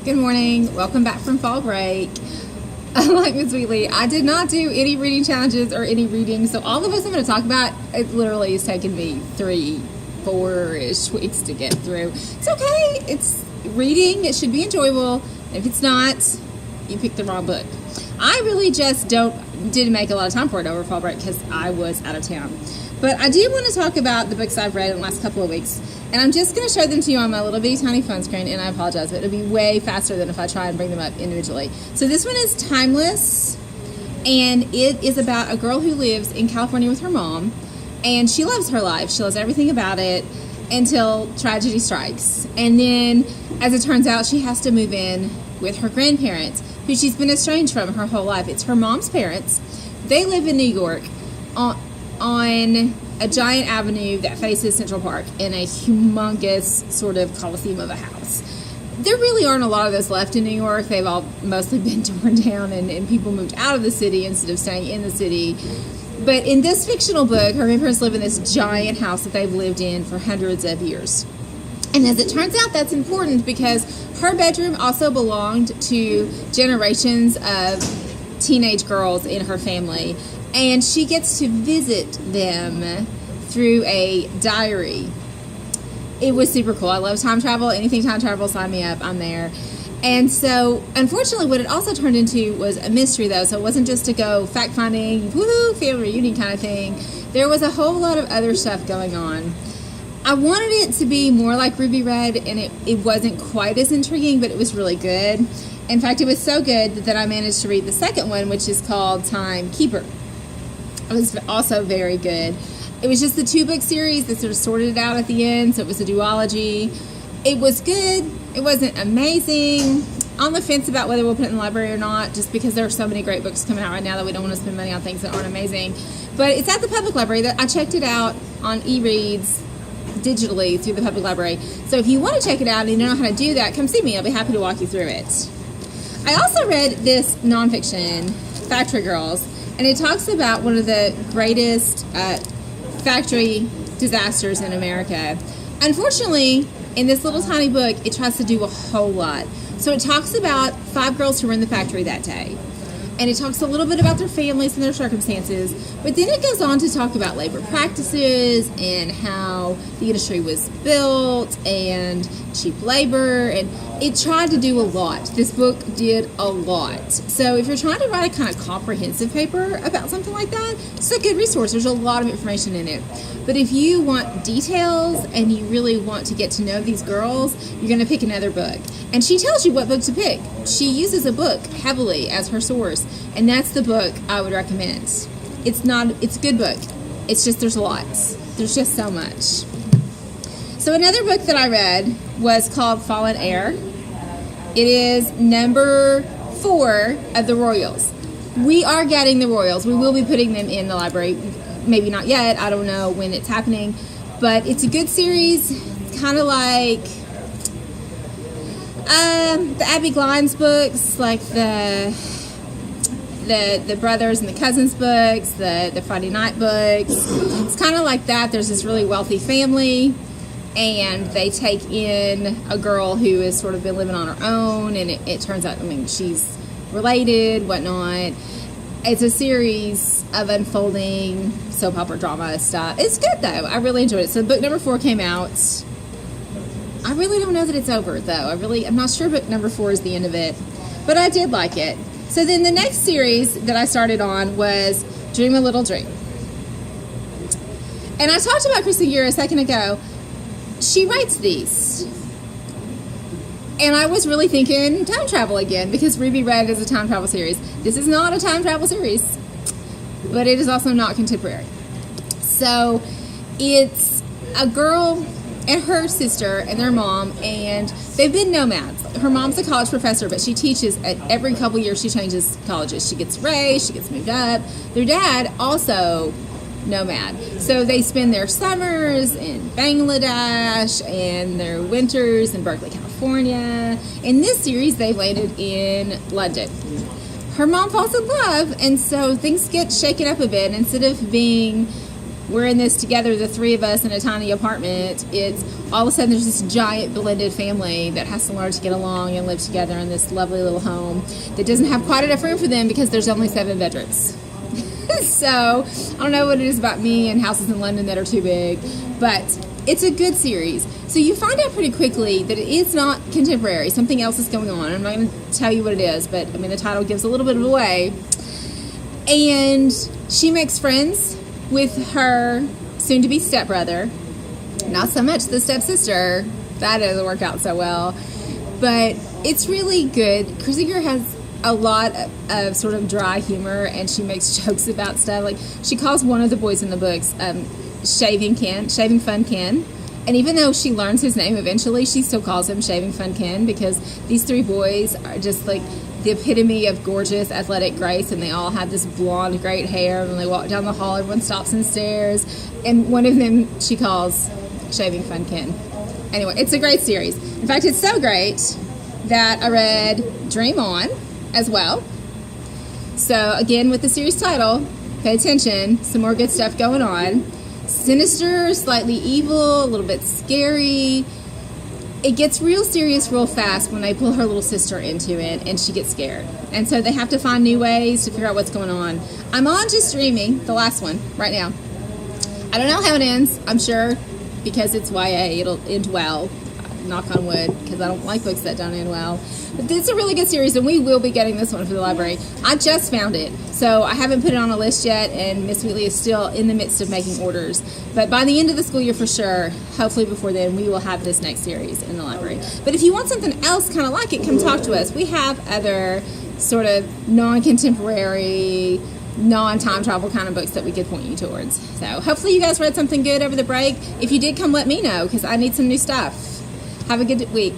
Good morning. Welcome back from fall break. Like Ms. Wheatley, I did not do any reading challenges or any reading, so all the books I'm going to talk about, it literally has taken me 3-4-ish weeks to get through. It's okay. It's reading. It should be enjoyable. If it's not, you picked the wrong book. I really just didn't make a lot of time for it over fall break because I was out of town. But I do want to talk about the books I've read in the last couple of weeks. And I'm just going to show them to you on my little bitty tiny phone screen, and I apologize, but it'll be way faster than if I try and bring them up individually. So this one is Timeless, and it is about a girl who lives in California with her mom, and she loves her life. She loves everything about it until tragedy strikes. And then, as it turns out, she has to move in with her grandparents, who she's been estranged from her whole life. It's her mom's parents. They live in New York on a giant avenue that faces Central Park in a humongous sort of coliseum of a house. There really aren't a lot of those left in New York. They've all mostly been torn down and people moved out of the city instead of staying in the city. But in this fictional book, her grandparents live in this giant house that they've lived in for hundreds of years. And as it turns out, that's important because her bedroom also belonged to generations of teenage girls in her family. And she gets to visit them through a diary. It was super cool. I love time travel. Anything time travel, sign me up. I'm there. And so, unfortunately, what it also turned into was a mystery, though. So it wasn't just to go fact-finding, woohoo, family reunion kind of thing. There was a whole lot of other stuff going on. I wanted it to be more like Ruby Red, and it wasn't quite as intriguing, but it was really good. In fact, it was so good that I managed to read the second one, which is called Timekeeper. It was also very good. It was just the 2-book series that sort of sorted it out at the end, so it was a duology. It was good. It wasn't amazing. On the fence about whether we'll put it in the library or not, just because there are so many great books coming out right now that we don't want to spend money on things that aren't amazing. But it's at the public library. I checked it out on e-reads digitally through the public library. So if you want to check it out and you don't know how to do that, come see me. I'll be happy to walk you through it. I also read this nonfiction, Factory Girls, and it talks about one of the greatest factory disasters in America. Unfortunately, in this little tiny book, it tries to do a whole lot. So it talks about 5 girls who were in the factory that day. And it talks a little bit about their families and their circumstances, but then it goes on to talk about labor practices and how the industry was built and cheap labor, and it tried to do a lot. This book did a lot. So if you're trying to write a kind of comprehensive paper about something like that, it's a good resource. There's a lot of information in it. But if you want details and you really want to get to know these girls, you're going to pick another book. And she tells you what book to pick. She uses a book heavily as her source, and that's the book I would recommend. It's a good book. It's just there's lots. There's just so much. So another book that I read was called Fallen Heir. It is number 4 of the Royals. We are getting the Royals. We will be putting them in the library. Maybe not yet. I don't know when it's happening. But it's a good series. It's kind of like the Abby Glines books, like the brothers and the cousins books, the Friday night books. It's kind of like that. There's this really wealthy family, and they take in a girl who has sort of been living on her own, and it turns out, she's related, whatnot. It's a series of unfolding soap opera drama stuff. It's good, though. I really enjoyed it. So book number 4 came out. I really don't know that it's over, though. I'm not sure book number 4 is the end of it, but I did like it. So then the next series that I started on was Dream a Little Dream. And I talked about Gier a second ago. She writes these. And I was really thinking time travel again, because Ruby Red is a time travel series. This is not a time travel series, but it is also not contemporary. So it's a girl and her sister and their mom, and they've been nomads. Her mom's a college professor, but she teaches at every couple years. She changes colleges. She gets raised, she gets moved up. Their dad also nomad, so they spend their summers in Bangladesh and their winters in Berkeley, California. In this series, they've landed in London. Her mom falls in love, and so things get shaken up a bit. Instead of being we're in this together, the three of us in a tiny apartment. It's all of a sudden there's this giant blended family that has to learn to get along and live together in this lovely little home that doesn't have quite enough room for them because there's only 7 bedrooms. So I don't know what it is about me and houses in London that are too big, but it's a good series. So you find out pretty quickly that it is not contemporary. Something else is going on. I'm not going to tell you what it is, but I mean the title gives a little bit of it away. And she makes friends with her soon-to-be stepbrother. Not so much the stepsister. That doesn't work out so well. But it's really good. Gier has a lot of sort of dry humor, and she makes jokes about stuff. Like, she calls one of the boys in the books Shaving Fun Ken. And even though she learns his name eventually, she still calls him Shaving Fun Ken, because these 3 boys are just like the epitome of gorgeous athletic grace, and they all have this blonde great hair, and when they walk down the hall everyone stops and stares, and one of them she calls Shaving Fun Ken. Anyway, it's a great series. In fact, it's so great that I read Dream On as well. So again, with the series title, pay attention, some more good stuff going on. Sinister, slightly evil, a little bit scary. It gets real serious real fast when they pull her little sister into it and she gets scared. And so they have to find new ways to figure out what's going on. I'm on Just Dreaming, the last one, right now. I don't know how it ends, I'm sure, because it's YA, it'll end well. Knock on wood, because I don't like books that don't end well. But it's a really good series, and we will be getting this one for the library. I just found it, so I haven't put it on a list yet, and Miss Wheatley is still in the midst of making orders. But by the end of the school year for sure, hopefully before then, we will have this next series in the library. But if you want something else kind of like it, come talk to us. We have other sort of non-contemporary, non-time travel kind of books that we could point you towards. So hopefully you guys read something good over the break. If you did, come let me know, because I need some new stuff. Have a good week.